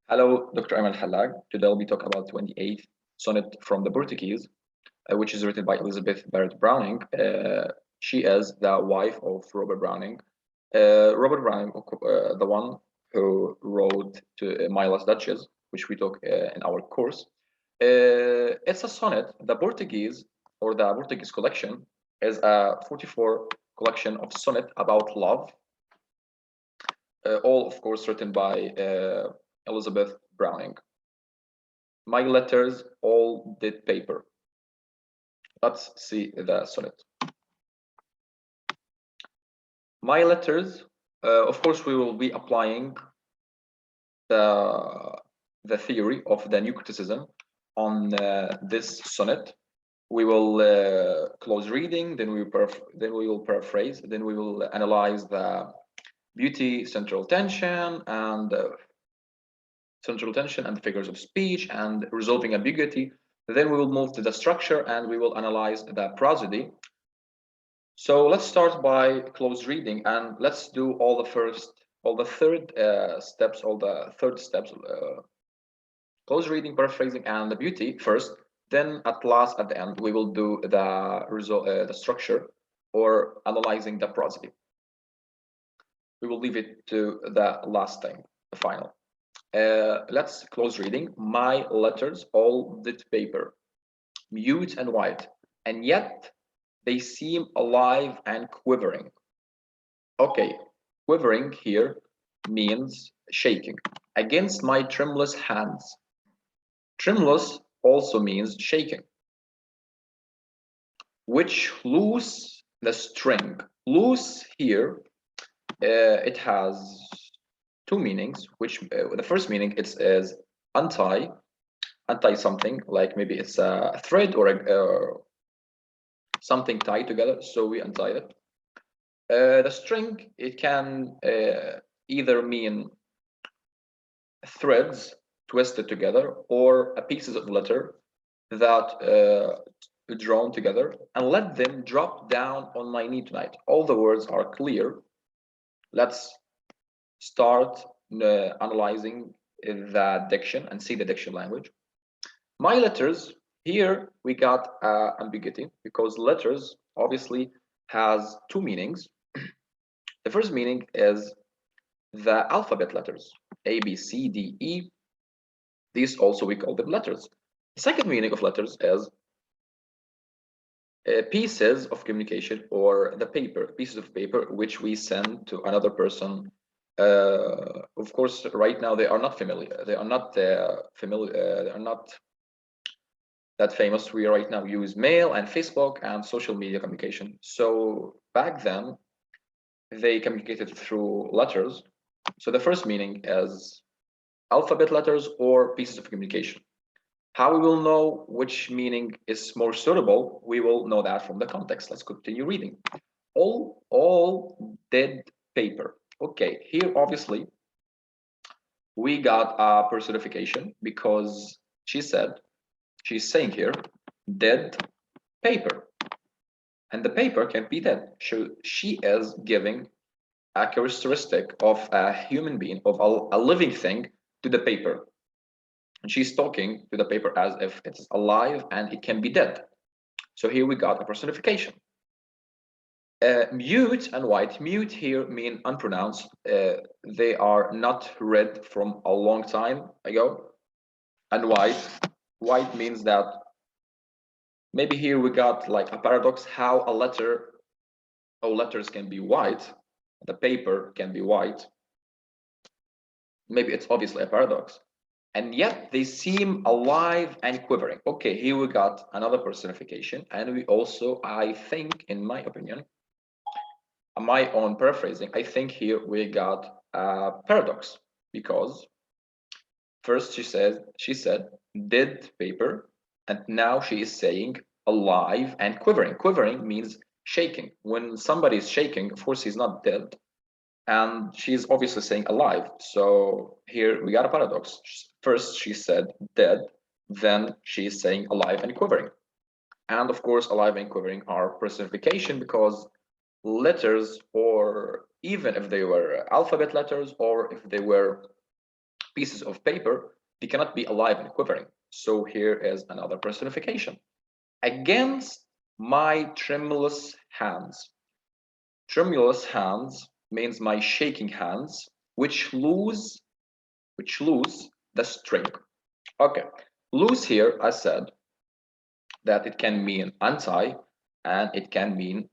Hello, Dr. Ayman Hallag. Today we'll be talking about 28th sonnet from the Portuguese, which is written by Elizabeth Barrett Browning. She is the wife of Robert Browning. Robert Browning, the one who wrote to My Last Duchess, which we took in our course. It's a sonnet. The Portuguese, or the Portuguese collection, is a 44 collection of sonnet about love, all of course written by Elizabeth Browning. My letters all did paper. Let's see the sonnet. My letters, of course, we will be applying the theory of the new criticism on this sonnet. We will close reading, then we will paraphrase, then we will analyze the beauty, central tension, and the figures of speech, and resolving ambiguity. Then we will move to the structure and we will analyze the prosody. So let's start by close reading, and let's do all the third steps. Close reading, paraphrasing, and the beauty first. Then at last, at the end, we will do the structure or analyzing the prosody. We will leave it to the last thing, the final. Let's close reading. My letters all did paper, mute and white, and yet they seem alive and quivering. Okay, quivering here means shaking against my tremulous hands. Tremulous also means shaking, which loose the string. Loose here, it has two meanings, which the first meaning is untie something, like maybe it's a thread or something tied together, so we untie it. The string, it can either mean threads twisted together or pieces of letter that drawn together, and let them drop down on my knee tonight. All the words are clear. Let's start analyzing the diction and see the diction language. My letters, here we got ambiguity, because letters obviously has two meanings. The first meaning is the alphabet letters, A, B, C, D, E. These also we call them letters. The second meaning of letters is pieces of communication, or the paper, pieces of paper which we send to another person. Of course, right now they are not familiar. They are not familiar. They are not that famous. We right now use mail and Facebook and social media communication. So back then, they communicated through letters. So the first meaning is alphabet letters or pieces of communication. How we will know which meaning is more suitable? We will know that from the context. Let's continue reading. All dead paper. Okay, here obviously we got a personification, because she's saying here dead paper, and the paper can be dead. So she is giving a characteristic of a human being, of a living thing, to the paper. And she's talking to the paper as if it's alive and it can be dead. So here we got a personification. Mute and white. Mute here mean unpronounced. They are not read from a long time ago. And white means that maybe here we got like a paradox, how letters can be white, the paper can be white. Maybe it's obviously a paradox. And yet they seem alive and quivering. Okay, here we got another personification. And we also, I think, in my opinion, my own paraphrasing, I think here we got a paradox, because first she said dead paper, and now she is saying alive and quivering. Quivering means shaking. When somebody is shaking, of course he's not dead, and she's obviously saying alive. So here we got a paradox. First she said dead, then she's saying alive and quivering. And of course, alive and quivering are personification, because letters, or even if they were alphabet letters, or if they were pieces of paper, they cannot be alive and quivering. So here is another personification. Against my tremulous hands. Tremulous hands means my shaking hands, which lose the string. Okay, lose here, I said that it can mean untie, and it can mean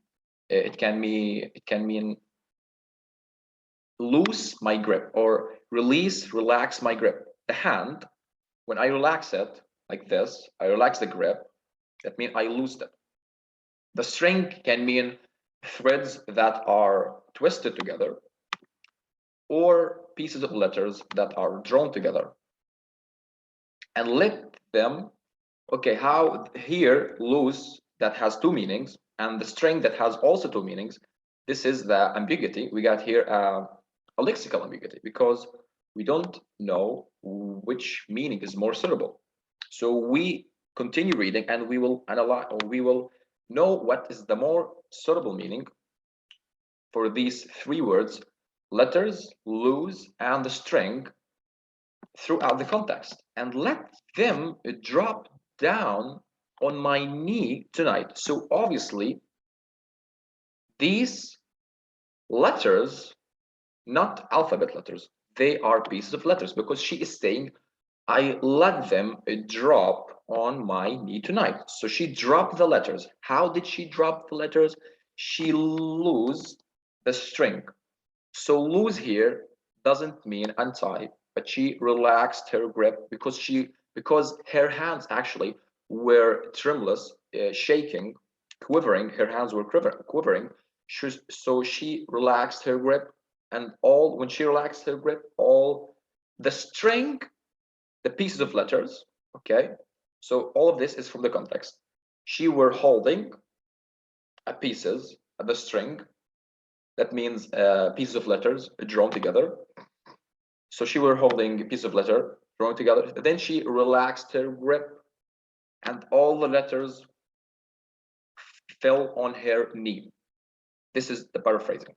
loose my grip, or relax my grip. The hand, when I relax it like this, I relax the grip, that means I lose it. The string can mean threads that are twisted together, or pieces of letters that are drawn together. And let them, okay, how here loose, that has two meanings, and the string that has also two meanings. This is the ambiguity. We got here a lexical ambiguity, because we don't know which meaning is more suitable. So we continue reading, and we will analyze, or we will know what is the more suitable meaning for these three words: letters, loose, and the string, throughout the context. And let them drop down on my knee tonight. So obviously these letters, not alphabet letters, they are pieces of letters, because she is saying I let them drop on my knee tonight. So she dropped the letters. How did she drop the letters? She lose the string. So lose here doesn't mean untie, but she relaxed her grip, because her hands actually were tremulous, shaking, quivering. Her hands were quivering. So she relaxed her grip, and when she relaxed her grip, all the string, the pieces of letters, okay? So all of this is from the context. She were holding pieces of the string, that means pieces of letters drawn together. So she were holding a piece of letter drawn together. Then she relaxed her grip, and all the letters fell on her knee. This is the paraphrasing.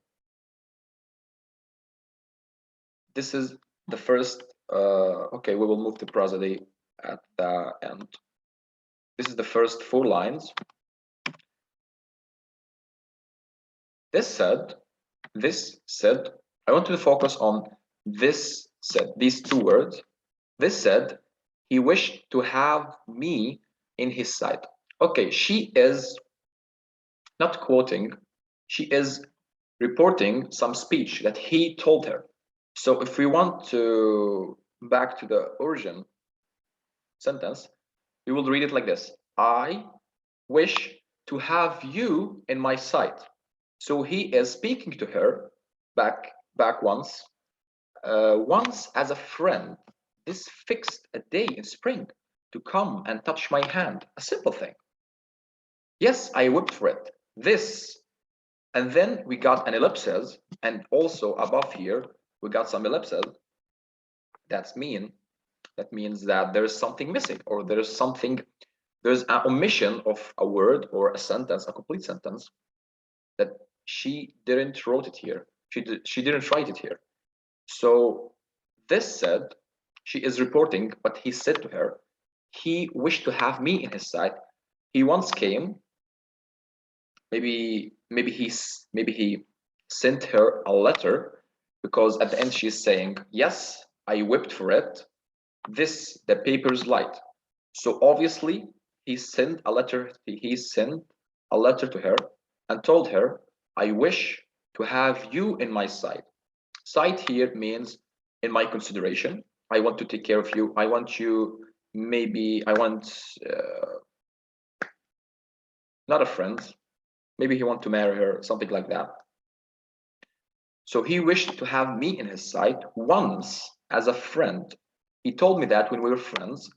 This is the first. Okay, we will move to prosody at the end. This is the first 4 lines. This said, I want to focus on this said, these 2 words. This said, he wished to have me in his sight. Okay, she is not quoting, she is reporting some speech that he told her. So if we want to back to the origin sentence, we will read it like this: I wish to have you in my sight. So he is speaking to her back once as a friend. This fixed a day in spring to come and touch my hand, a simple thing. Yes, I wept for it. This, and then we got an ellipsis, and also above here we got some ellipses. That means that there is something missing, or there's an omission of a word or a sentence, a complete sentence, that she didn't wrote it here. She didn't write it here. So this said, she is reporting what he said to her. He wished to have me in his sight. He once came. Maybe he sent her a letter, because at the end she's saying, yes, I wept for it. The paper's light. So obviously he sent a letter to her and told her, I wish to have you in my sight. Sight here means in my consideration. I want to take care of you. I want not a friend. Maybe he wants to marry her, something like that. So he wished to have me in his sight once as a friend. He told me that when we were friends.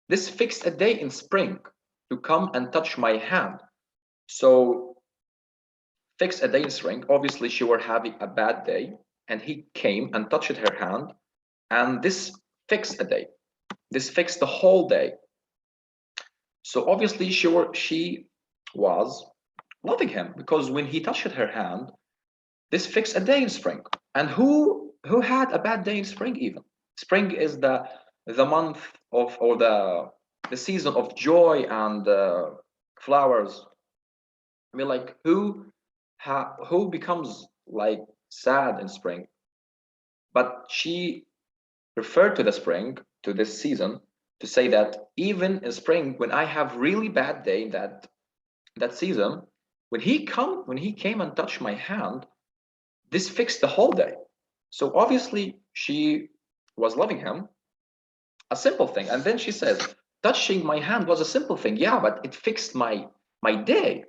This fixed a day in spring to come and touch my hand. So fixed a day in spring. Obviously, she were having a bad day, and he came and touched her hand, and this fixed a day. This fixed the whole day. So obviously, she was loving him, because when he touched her hand, this fixed a day in spring. And who had a bad day in spring even? Spring is the month of, or the season of joy and flowers. I mean, like, who becomes like sad in spring? But she referred to the spring, to this season, to say that even in spring, when I have really bad day in that season, when he came and touched my hand, this fixed the whole day. So obviously she was loving him, a simple thing. And then she says, touching my hand was a simple thing. Yeah, but it fixed my day.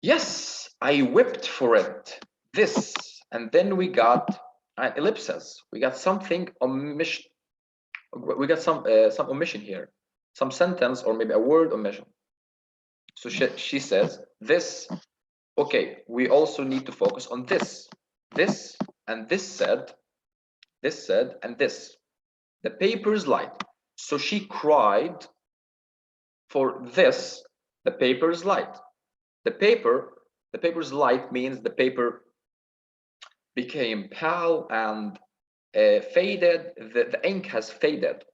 Yes, I whipped for it. This. And then we got an ellipsis. We got something omission. We got some omission here, some sentence or maybe a word omission. So she says this. Okay, we also need to focus on this, and this said, and this. The paper's light. So she cried for this. The paper's light. The paper's light means the paper became pale and faded. The ink has faded.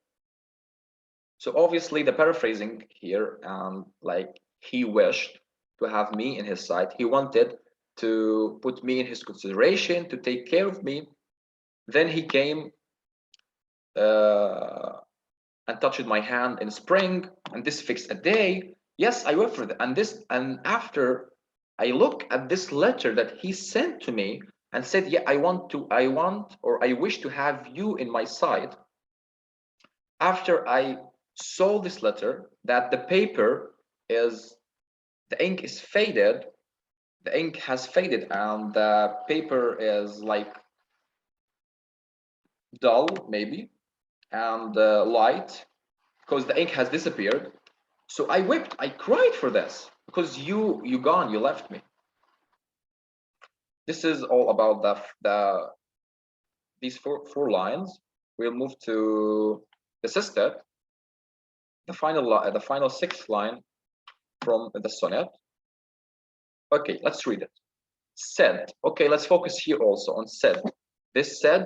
So obviously the paraphrasing here, like, he wished to have me in his sight. He wanted to put me in his consideration, to take care of me. Then he came and touched my hand in spring, and this fixed a day. Yes, I went for that. And after I look at this letter that he sent to me and said, yeah, I want, or I wish to have you in my sight. After I saw this letter, that the paper is, the ink is faded, the ink has faded, and the paper is like dull maybe, and light, because the ink has disappeared. So I wept, I cried for this, because you gone, you left me. This is all about these four lines. We'll move to the sestet, the final sixth line from the sonnet. Okay, let's read it. Said. Okay, let's focus here also on said. This said,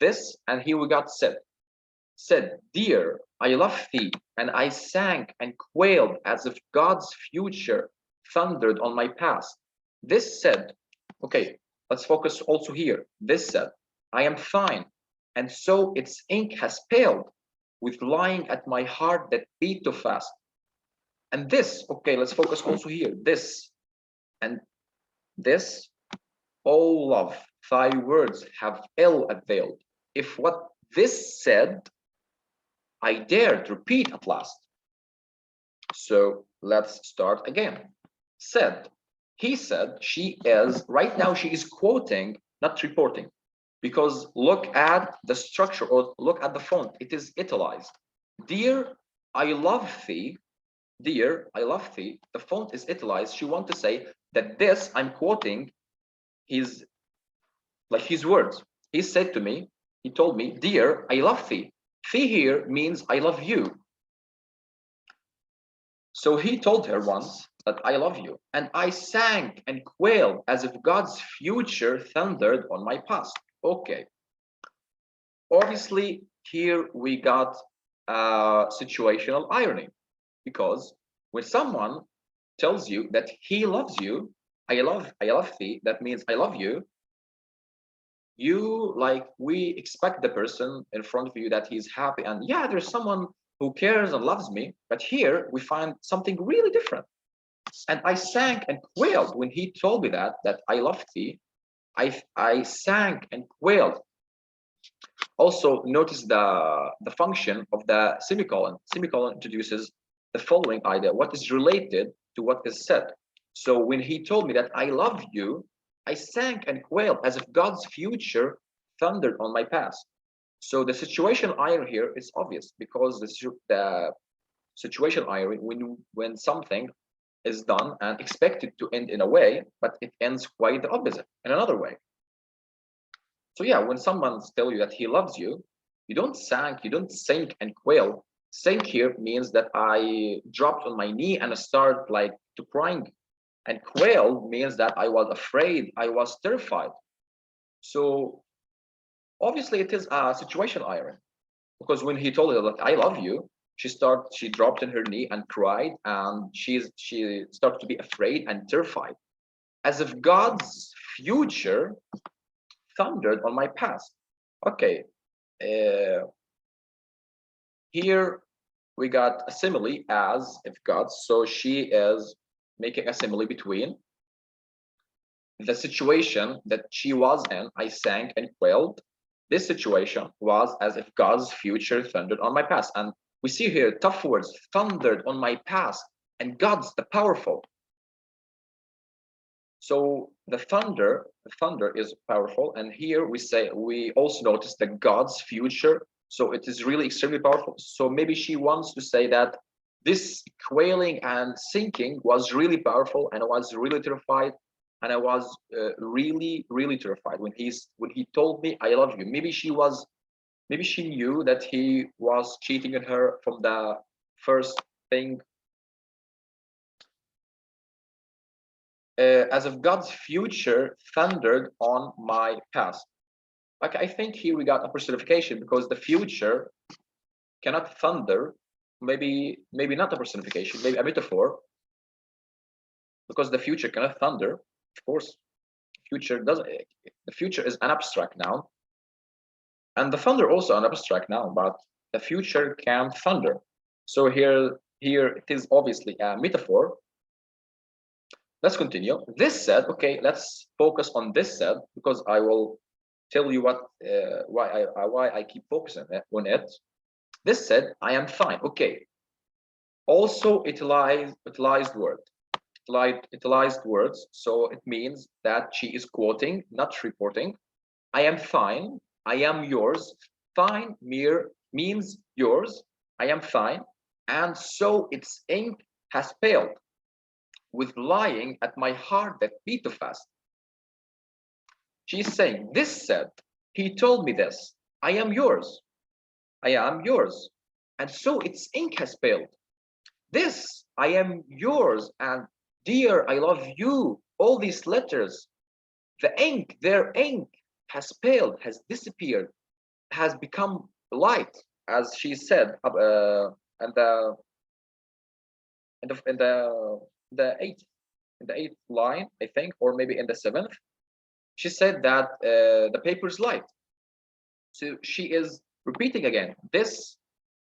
this, and here we got said. Said, dear, I love thee, and I sank and quailed as if God's future thundered on my past. This said, okay, let's focus also here. This said, I am fine, and so its ink has paled, with lying at my heart that beat too fast. And this, okay, let's focus also here. This, and this, oh love, thy words have ill availed. If what this said, I dared repeat at last. So let's start again. Said, he said, she is, right now she is quoting, not reporting, because look at the structure, or look at the font, it is italicized. Dear, I love thee, dear, I love thee, the font is italicized. She wants to say that this, I'm quoting his words. He said to me, he told me, dear, I love thee. Thee here means I love you. So he told her once that I love you, and I sank and quailed as if God's future thundered on my past. Okay. Obviously, here we got situational irony, because when someone tells you that he loves you, I love thee, that means I love you. We expect the person in front of you that he's happy, and yeah, there's someone who cares and loves me. But here we find something really different. And I sank and quailed when he told me that I love thee. I sank and quailed. Also notice the function of the semicolon. Semicolon introduces the following idea: what is related to what is said. So when he told me that I love you, I sank and quailed as if God's future thundered on my past. So the situational irony here is obvious, because the situational irony, when something is done and expected to end in a way, but it ends quite the opposite in another way. So yeah, when someone tells you that he loves you, you don't sink and quail. Sink here means that I dropped on my knee and start like to crying. And quail means that I was afraid, I was terrified. So Obviously, it is a situational irony, because when he told her that I love you, she dropped on her knee and cried, and she started to be afraid and terrified, as if God's future thundered on my past. Okay, here we got a simile as if God. So she is making a simile between the situation that she was in. I sank and quailed. This situation was as if God's future thundered on my past. And we see here tough words, thundered on my past, and God's the powerful. So the thunder is powerful. And here we also notice that God's future. So it is really extremely powerful. So maybe she wants to say that this quailing and sinking was really powerful, and I was really terrified, and I was really, really terrified when he told me I love you. Maybe she knew that he was cheating on her from the first thing. As if God's future thundered on my past. Like, I think here we got a personification, because the future cannot thunder. Maybe not a personification, maybe a metaphor, because the future cannot thunder. Of course, the future is an abstract noun, and the thunder also an abstract noun, but the future can thunder. So here it is obviously a metaphor. Let's continue. This said, okay, let's focus on this said, because I will tell you why I keep focusing on it. This said, I am fine. Okay. Also, utilized words. So it means that she is quoting, not reporting. I am fine. I am yours. Fine means yours. I am fine. And so its ink has paled with lying at my heart that beat too fast. She's saying, this said, he told me this. I am yours. I am yours. And so its ink has paled. This, I am yours, and dear, I love you. All these letters, their ink has paled, has disappeared, has become light, as she said, and the eighth line, I think, or maybe in the seventh, she said that the paper is light. So she is repeating again, this,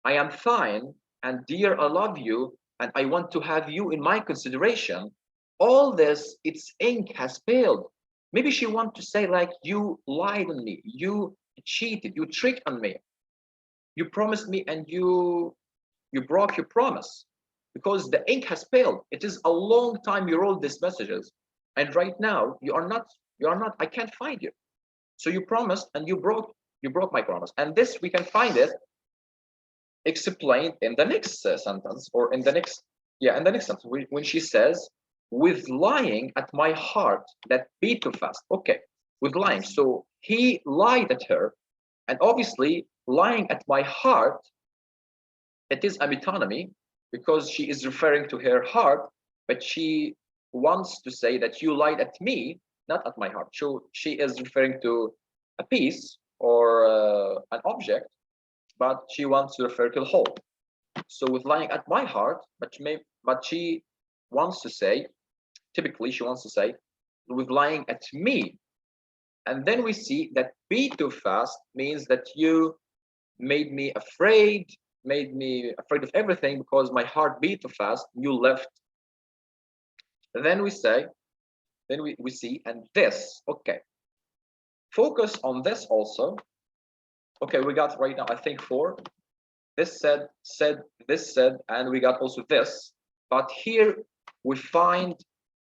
I am fine, and dear, I love you, and I want to have you in my consideration. All this, its ink has paled. Maybe she wants to say, like, you lied on me, you cheated, you tricked on me, you promised me, and you broke your promise, because the ink has paled. It is a long time you wrote these messages, and right now you are not. I can't find you. So you promised, and you broke my promise. And this, we can find it explained in the next sentence, or in the next sentence, when she says, with lying at my heart that beat too fast. Okay, with lying. So he lied at her, and obviously lying at my heart, it is a metonymy, because she is referring to her heart, but she wants to say that you lied at me, not at my heart. So she is referring to a piece or an object, but she wants to refer to the whole. So with lying at my heart, but she wants to say, typically she wants to say, with lying at me. And then we see that beat too fast means that you made me afraid of everything, because my heart beat too fast, you left. And then we say, we see, and this, okay. Focus on this also. Okay, we got right now, I think 4. This said, this said, and we got also this. But here we find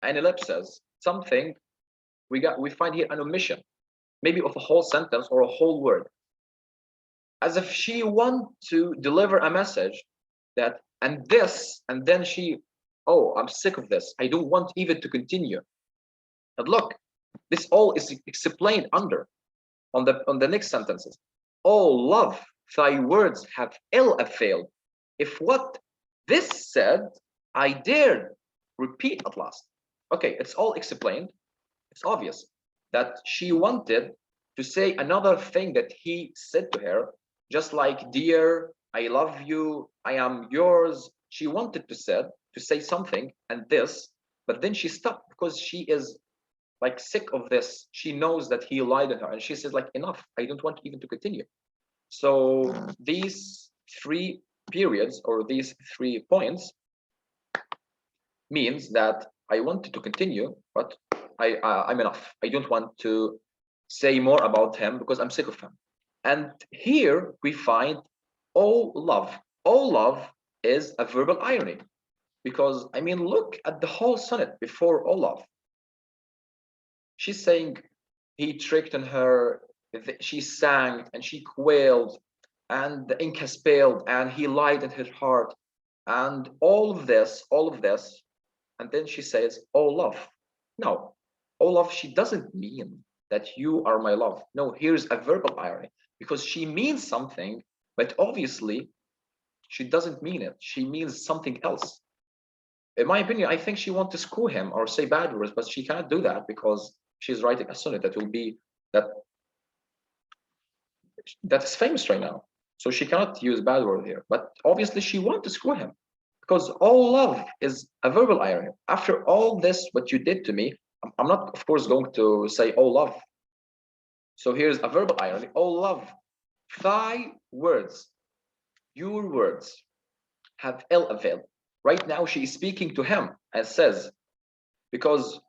an ellipsis, something we find here an omission, maybe of a whole sentence or a whole word, as if she want to deliver a message that, and this, and then she, oh, I'm sick of this, I don't want even to continue. And look, this all is explained on the next sentences. Oh love, thy words have ill availed. If what this said, I dared repeat at last. Okay, it's all explained. It's obvious that she wanted to say another thing that he said to her, just like, dear, I love you, I am yours. She wanted to say something and this, but then she stopped because she is like sick of this. She knows that he lied to her, and she says like, enough, I don't want even to continue. So these 3 periods, or these 3 points, means that I wanted to continue, but I'm enough. I don't want to say more about him because I'm sick of him. And here we find all love. All love is a verbal irony, because I mean, look at the whole sonnet before all love. She's saying he tricked on her, she sang and she quailed, and the ink has paled, and he lied in her heart, and all of this, and then she says, oh love. No, oh love, she doesn't mean that you are my love. No, here's a verbal irony, because she means something, but obviously she doesn't mean it. She means something else. In my opinion, I think she wants to screw him or say bad words, but she cannot do that because she's writing a sonnet that will be that's famous right now. So she cannot use bad word here. But obviously she wants to screw him, because all love is a verbal irony. After all this, what you did to me, I'm not, of course, going to say all love. So here's a verbal irony. All love, thy words, your words, have ill avail. Right now she is speaking to him and says, because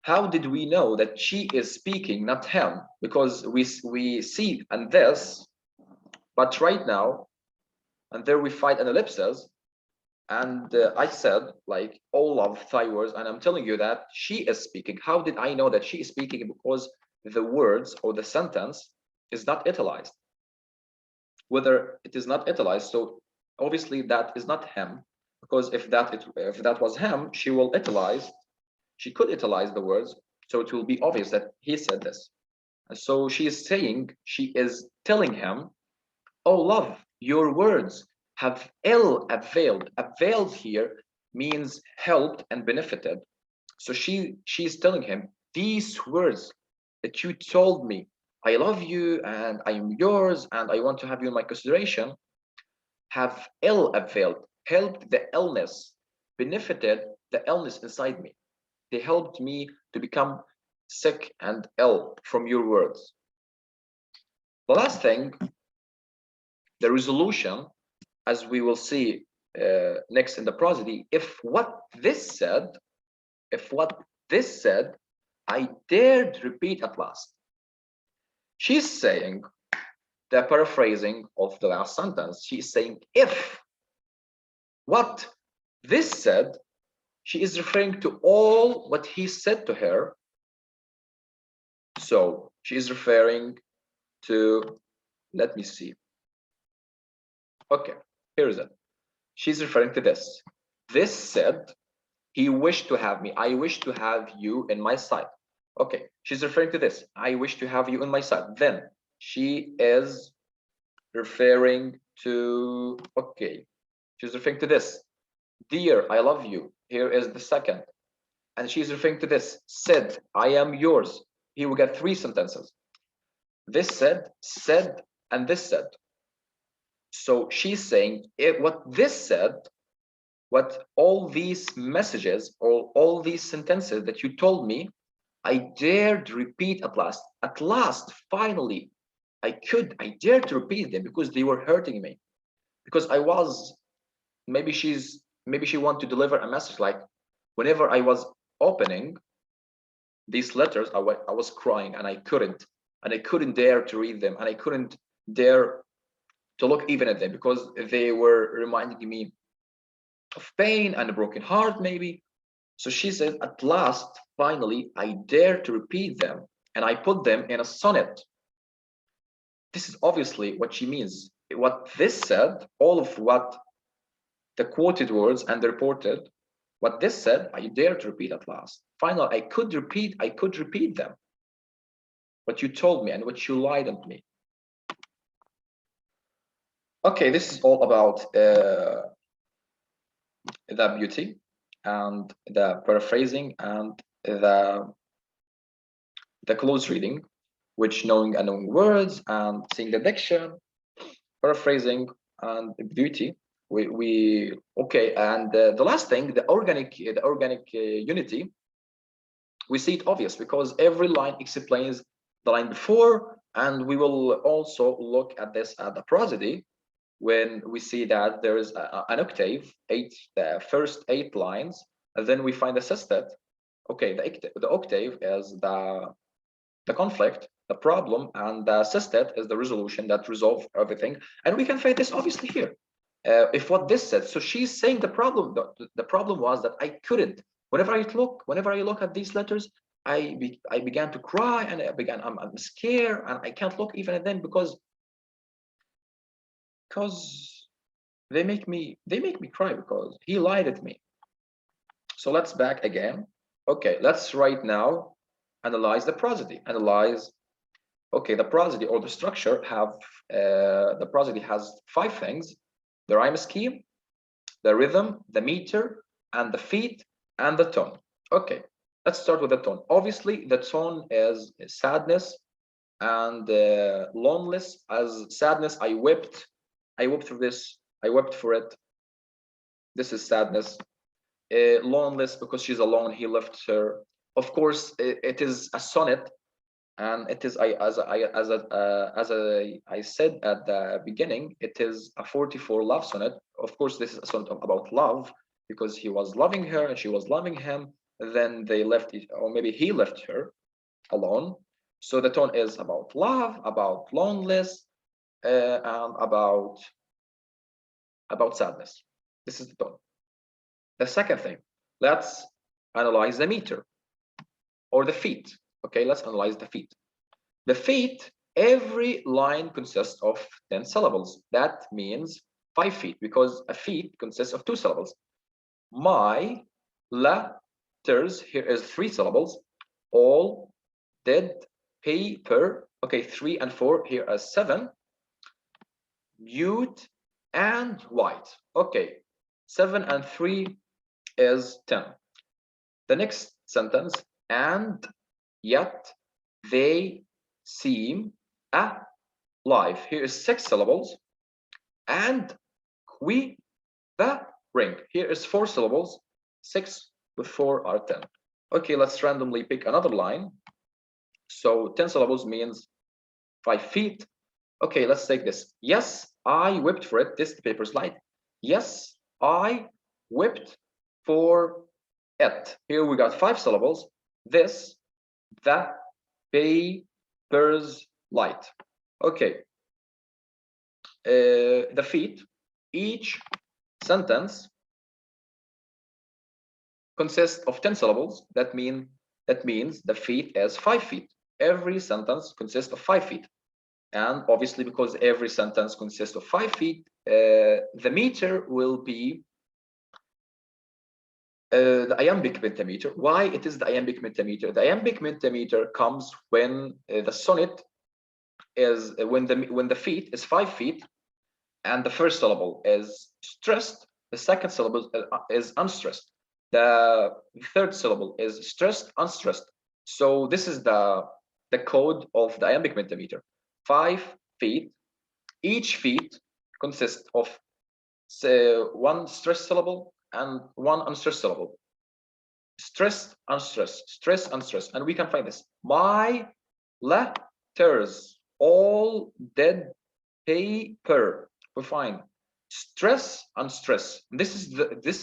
how did we know that she is speaking, not him? Because we see and this, but right now, and there we find an ellipsis, and I said like all of thy words, and I'm telling you that she is speaking. How did I know that she is speaking? Because the words or the sentence is not italicized. Whether it is not italicized, so obviously that is not him, because if that was him, she will italize. She could italize the words, so it will be obvious that he said this. And so she is saying, she is telling him, oh love, your words have ill availed. Availed here means helped and benefited. So she's telling him, these words that you told me, I love you and I am yours and I want to have you in my consideration, have ill availed, helped the illness, benefited the illness inside me. They helped me to become sick and ill from your words. The last thing, the resolution, as we will see next in the prosody, if what this said, I dared repeat at last. She's saying, the paraphrasing of the last sentence, she's saying, if what this said, she is referring to all what he said to her. So she is referring to, let me see. Okay, here is it. She's referring to this. This said, he wished to have me. I wish to have you in my sight. Okay, she's referring to this. I wish to have you in my sight. Then she is referring to, okay, she's referring to this. Dear, I love you. Here is the second. And she's referring to this. Said, I am yours. Here we get 3 sentences. This said, and this said. So she's saying, what this said, what all these messages, or all these sentences that you told me, I dared repeat at last. At last, finally, I dared to repeat them because they were hurting me. Because I was, maybe she wanted to deliver a message like, whenever I was opening these letters, I was crying and I couldn't dare to read them, and I couldn't dare to look even at them because they were reminding me of pain and a broken heart, maybe. So she said, at last, finally, I dare to repeat them, and I put them in a sonnet. This is obviously what she means. What this said, all of what the quoted words and the reported, what this said, I dare to repeat at last. Finally, I could repeat them. What you told me and what you lied on me. Okay, this is all about the beauty and the paraphrasing and the close reading. which knowing unknowing words and seeing the diction, paraphrasing, and beauty. We okay, and the last thing, the organic unity. We see it obvious because every line explains the line before, and we will also look at this at the prosody when we see that there is an octave, the first 8 lines, and then we find a sestet. Okay, the octave is the conflict, the problem, and the sestet is the resolution that resolve everything. And we can find this obviously here. If what this said, so she's saying the problem was that I couldn't. Whenever I look at these letters, I began to cry, and I'm scared, and I can't look even at them because they make me cry because he lied at me. So let's back again. Okay, let's right now analyze the prosody. Okay, the prosody or the structure the prosody has 5 things: the rhyme scheme, the rhythm, the meter, and the feet, and the tone. Okay, let's start with the tone. Obviously, the tone is sadness and loneliness. As sadness, I wept through this. I wept for it. This is sadness. Loneliness because she's alone. He left her. Of course, it is a sonnet, and it is as I said at the beginning, it is a 44 love sonnet. Of course, this is a sonnet about love because he was loving her and she was loving him. Then they left, or maybe he left her alone. So the tone is about love, about loneliness, and about sadness. This is the tone. The second thing, let's analyze the meter or the feet. Okay, let's analyze the feet. The feet, every line consists of 10 syllables. That means 5 feet because a feet consists of 2 syllables. My letters, here is 3 syllables. All, did, paper. Okay, 3 and 4, here are 7. Mute and white. Okay, 7 and 3 is 10. The next sentence, and yet they seem alive. Here is 6 syllables. And we the ring. Here is 4 syllables. 6 with 4 are 10. Okay, let's randomly pick another line. So 10 syllables means 5 feet. Okay, let's take this. Yes, I whipped for it. This paper's light. Yes, I whipped for it. Here we got 5 syllables. This, the paper's light. Okay. The feet. Each sentence consists of 10 syllables. That means the feet is 5 feet. Every sentence consists of 5 feet. And obviously, because every sentence consists of 5 feet, the meter will be the iambic pentameter. Why it is the iambic pentameter? The iambic pentameter comes when the sonnet is when the feet is 5 feet, and the first syllable is stressed. The second syllable is unstressed. The third syllable is stressed, unstressed. So this is the code of the iambic pentameter. 5 feet. Each feet consists of 1 stressed syllable and 1 unstressed syllable. Stressed, unstressed, stress, unstressed. And we can find this. My letters, all dead paper. We find stress, unstress. This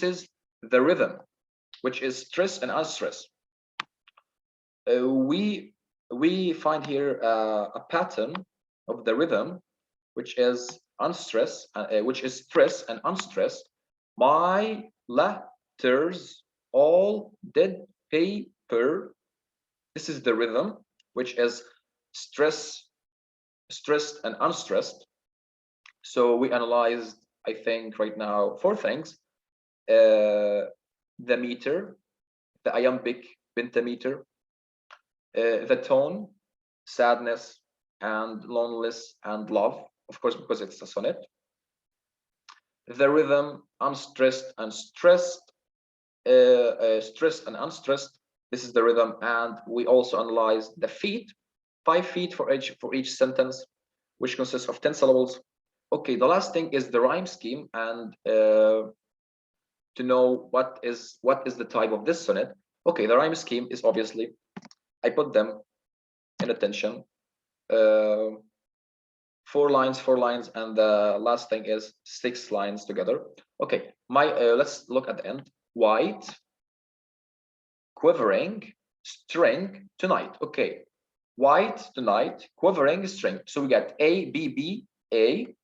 is the rhythm, which is stress and unstress. We find here a pattern of the rhythm, which is unstressed, which is stress and unstressed. My letters, all dead paper. This is the rhythm, which is stressed and unstressed. So we analyzed, I think, right now 4 things: the meter, the iambic pentameter, the tone, sadness and loneliness and love, of course, because it's a sonnet. The rhythm, unstressed and stressed, stressed and unstressed. This is the rhythm. And we also analyzed the feet. 5 feet for each sentence, which consists of 10 syllables. Okay, the last thing is the rhyme scheme, and to know what is the type of this sonnet. Okay, the rhyme scheme is obviously, I put them in attention. 4 lines, and the last thing is 6 lines together. Okay, let's look at the end. White, quivering, string, tonight. Okay, white, tonight, quivering, string. So we got A, B, B, A.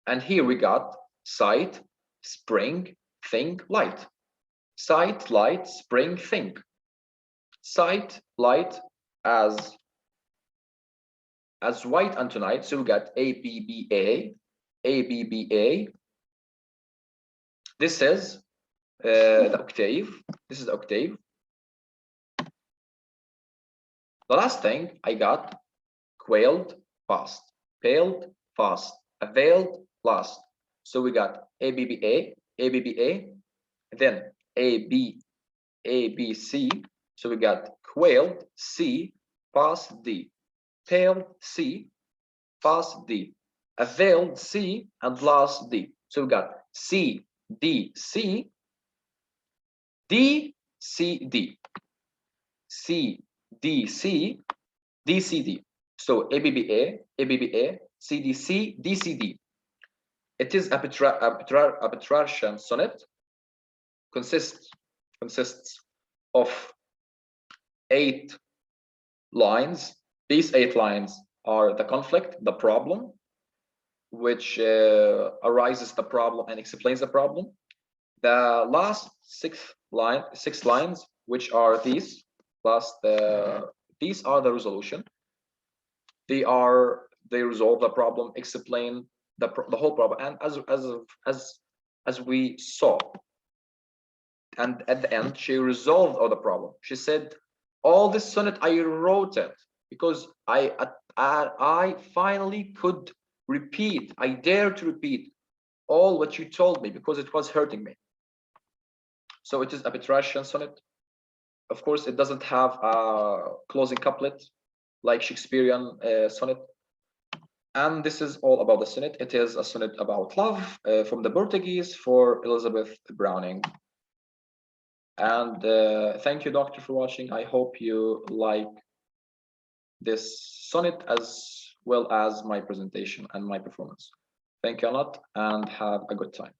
And here we got sight, spring, think, light. Sight, light, spring, think. Sight, light as white and tonight. So we got A, B, B, A, A, B, B, A. This is the octave. This is the octave. The last thing I got, quailed, fast, paled, fast, availed, last. So we got A, B, B, A, A, B, B, A, then A, B, C. So we got quailed, C, fast, D, paled, C, fast, D, availed, C, and last, D. So we got C, D, C, D, C, D, C, D, C, D, C, D. So ABBA, ABBA, CDC, DCD. It is a Petrarchian sonnet, consists of 8 lines. These 8 lines are the conflict, the problem, which arises the problem and explains the problem. The last 6 lines, which are these are the resolution. They resolve the problem, explain the whole problem, and as we saw, and at the end she resolved all the problem. She said, all this sonnet I wrote it because I finally could repeat, I dare to repeat all what you told me because it was hurting me. So it is a Petrarchian sonnet. Of course, it doesn't have a closing couplet like Shakespearean sonnet. And this is all about the sonnet. It is a sonnet about love from the Portuguese for Elizabeth Browning. And thank you, Doctor, for watching. I hope you like this sonnet as well as my presentation and my performance. Thank you a lot and have a good time.